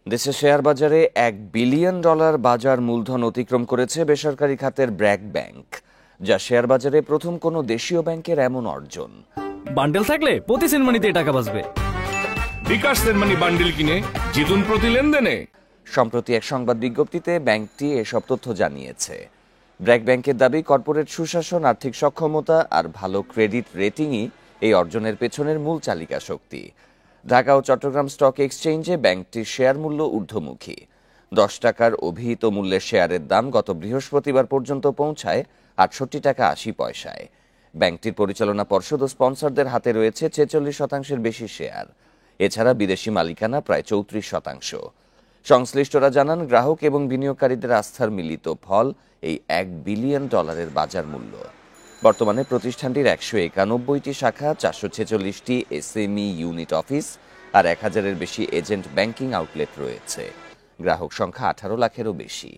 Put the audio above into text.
দেশের শেয়ার বাজারে $1 বিলিয়ন বাজার মূলধন অতিক্রম করেছে বেসরকারি খাতের ব্র্যাক ব্যাংক, যা শেয়ার বাজারে প্রথম কোনো দেশীয় ব্যাংকের এমন অর্জন। বান্ডেল থাকলে প্রতি সেনমানিতে টাকা বাঁচবে। বিকাশ সেনমানি বান্ডেল কিনে জিতুন প্রতি লেনদেনে। সম্প্রতি এক সংবাদ বিজ্ঞপ্তিতে ব্যাংকটি এসব তথ্য জানিয়েছে। ব্র্যাক ব্যাংকের দাবি, কর্পোরেট সুশাসন, আর্থিক সক্ষমতা আর ভালো ক্রেডিট রেটিংই এই অর্জনের পেছনের মূল চালিকা শক্তি। ঢাকা ও চট্টগ্রাম স্টক এক্সচেঞ্জে ব্যাংকটির শেয়ার মূল্য ঊর্ধ্বমুখী। 10 টাকার অভিহিত মূল্যের শেয়ারের দাম গত বৃহস্পতিবার পর্যন্ত পৌঁছায় 68 টাকা 80 পয়সায়। ব্যাংকটির পরিচালনা পর্ষদ ও স্পন্সরদের হাতে রয়েছে 46% বেশি শেয়ার। এছাড়া বিদেশি মালিকানা প্রায় 34%। সংশ্লিষ্টরা জানান, গ্রাহক এবং বিনিয়োগকারীদের আস্থার মিলিত ফল এই $1 বিলিয়ন বাজার মূল্য। বর্তমানে প্রতিষ্ঠানটির 191টি শাখা, 446টি এসএমই ইউনিট অফিস আর 1000-এর বেশি এজেন্ট ব্যাংকিং আউটলেট রয়েছে। গ্রাহক সংখ্যা 18 লাখেরও বেশি।